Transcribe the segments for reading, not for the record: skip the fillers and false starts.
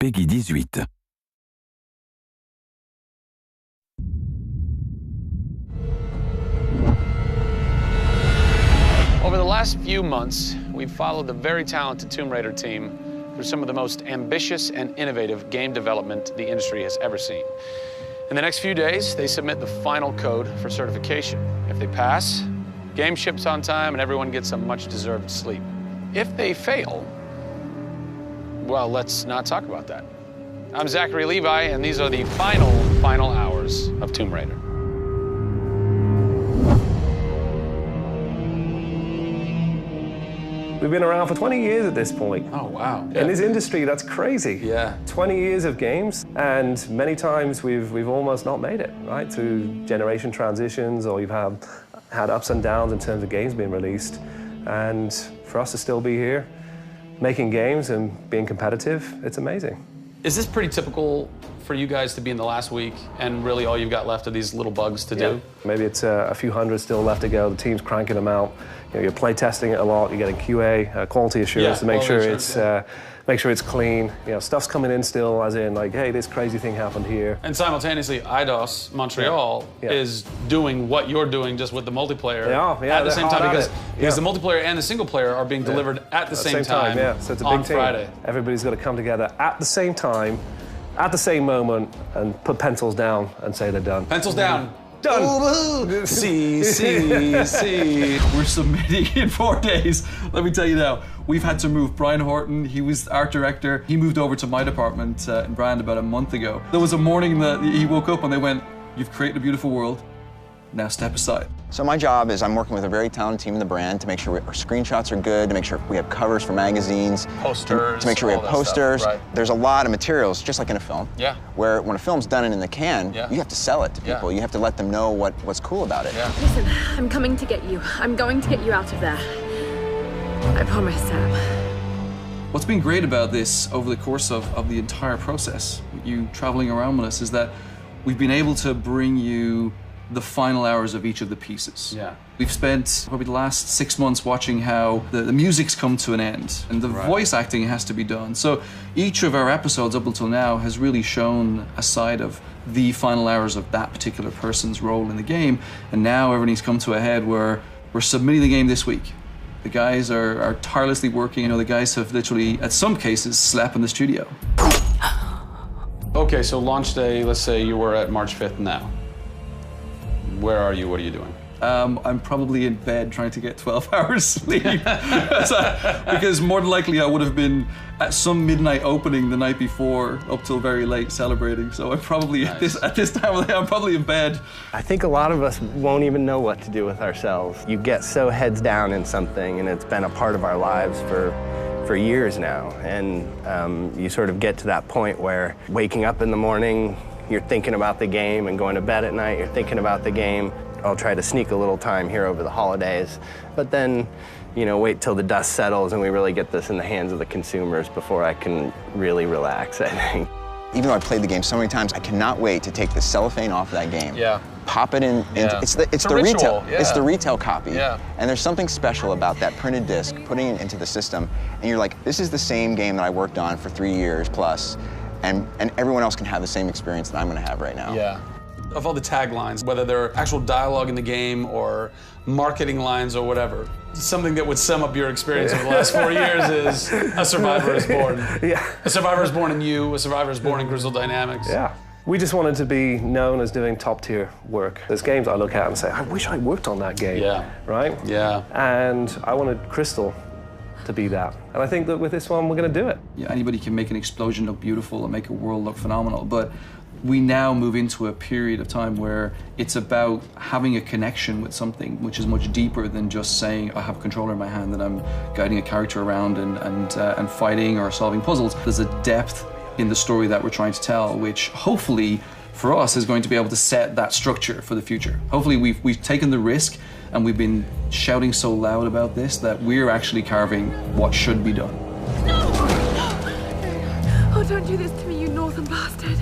Peggy 18. Over the last few months, we've followed the very talented Tomb Raider team through some of the most ambitious and innovative game development the industry has ever seen. In the next few days, they submit the final code for certification. If they pass, game ships on time and everyone gets some much-deserved sleep. If they fail, well, let's not talk about that. I'm Zachary Levi, and these are the final hours of Tomb Raider. We've been around for 20 years at this point. Oh, wow. In this industry, that's crazy. Yeah. 20 years of games, and many times we've almost not made it, right? Through generation transitions, or you've had ups and downs in terms of games being released. And for us to still be here, making games and being competitive, it's amazing. Is this pretty typical for you guys to be in the last week and really all you've got left are these little bugs to do? Maybe it's a few hundred still left to go. The team's cranking them out. You know, you're play testing it a lot. You're getting QA, quality assurance, to make sure it's clean. You know, stuff's coming in still, as in like, hey, this crazy thing happened here. And simultaneously, IDOS Montreal is doing what you're doing, just with the multiplayer at the same time, because the multiplayer and the single player are being delivered at the same time. Yeah, so it's a big on team. Friday. Everybody's got to come together at the same time, at the same moment, and put pencils down and say they're done. Pencils down. Done. See. We're submitting in 4 days. Let me tell you now, we've had to move. Brian Horton, he was art director. He moved over to my department in Brand about a month ago. There was a morning that he woke up and they went, "You've created a beautiful world. Now step aside." So my job is I'm working with a very talented team in the brand to make sure our screenshots are good, to make sure we have covers for magazines, posters, to make sure we have posters. Stuff, right. There's a lot of materials, just like in a film. Yeah. Where when a film's done and in the can, you have to sell it to people. You have to let them know what's cool about it. Yeah. Listen, I'm coming to get you. I'm going to get you out of there. I promise, Sam. What's been great about this over the course of the entire process, you traveling around with us, is that we've been able to bring you the final hours of each of the pieces. Yeah. We've spent probably the last 6 months watching how the music's come to an end and the voice acting has to be done. So each of our episodes up until now has really shown a side of the final hours of that particular person's role in the game. And now everything's come to a head where we're submitting the game this week. The guys are tirelessly working. You know, the guys have literally, at some cases, slept in the studio. Okay, so launch day, let's say you were at March 5th now. Where are you? What are you doing? I'm probably in bed trying to get 12 hours sleep. Because more than likely I would have been at some midnight opening the night before up till very late celebrating. So I'm probably at this time of the day, I'm probably in bed. I think a lot of us won't even know what to do with ourselves. You get so heads down in something, and it's been a part of our lives for years now. And you sort of get to that point where waking up in the morning, you're thinking about the game, and going to bed at night, you're thinking about the game. I'll try to sneak a little time here over the holidays, but then, you know, wait till the dust settles and we really get this in the hands of the consumers before I can really relax, I think. Even though I've played the game so many times, I cannot wait to take the cellophane off of that game. Yeah. Pop it in. It's the ritual. retail. It's the retail copy. Yeah. And there's something special about that printed disc, putting it into the system, and you're like, this is the same game that I worked on for 3 years plus. And everyone else can have the same experience that I'm going to have right now. Yeah. Of all the taglines, whether they're actual dialogue in the game or marketing lines or whatever, something that would sum up your experience over the last 4 years is A Survivor is Born. Yeah. A Survivor is Born in You, A Survivor is Born in Crystal Dynamics. Yeah. We just wanted to be known as doing top-tier work. There's games I look at and say, I wish I worked on that game. Yeah. Right? Yeah. And I wanted Crystal to be that. And I think that with this one, we're going to do it. Yeah, anybody can make an explosion look beautiful and make a world look phenomenal, but we now move into a period of time where it's about having a connection with something which is much deeper than just saying, I have a controller in my hand and I'm guiding a character around and fighting or solving puzzles. There's a depth in the story that we're trying to tell, which hopefully for us is going to be able to set that structure for the future. Hopefully we've taken the risk and we've been shouting so loud about this that we're actually carving what should be done. No! Oh, don't do this to me, you northern bastard.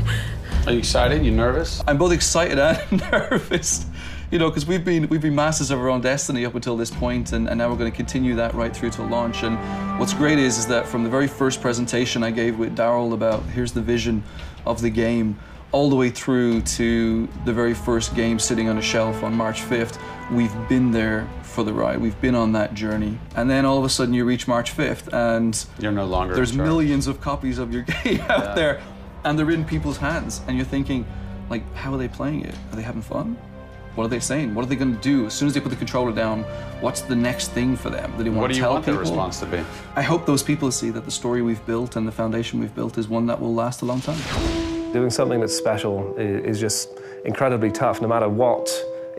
Are you excited? You nervous? I'm both excited and nervous. You know, because we've been masters of our own destiny up until this point, and now we're going to continue that right through to launch. And what's great is that from the very first presentation I gave with Daryl about here's the vision of the game, all the way through to the very first game sitting on a shelf on March 5th, we've been there for the ride. We've been on that journey. And then all of a sudden you reach March 5th and you're no longer there's millions of copies of your game out there, and they're in people's hands, and you're thinking, like, how are they playing it? Are they having fun? What are they saying? What are they going to do? As soon as they put the controller down, what's the next thing for them? Do they want to tell people? What do you want their response to be? I hope those people see that the story we've built and the foundation we've built is one that will last a long time. Doing something that's special is just incredibly tough, no matter what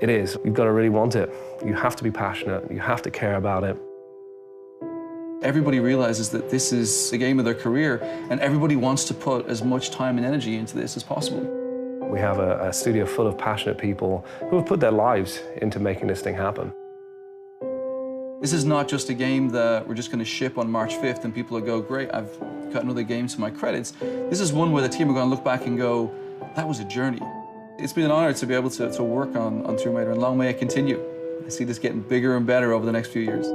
it is. You've got to really want it. You have to be passionate. You have to care about it. Everybody realizes that this is the game of their career, and everybody wants to put as much time and energy into this as possible. We have a studio full of passionate people who have put their lives into making this thing happen. This is not just a game that we're just going to ship on March 5th and people will go, great, I've got another game to my credits. This is one where the team are going to look back and go, that was a journey. It's been an honor to be able to work on Tomb Raider, and long may it continue. I see this getting bigger and better over the next few years.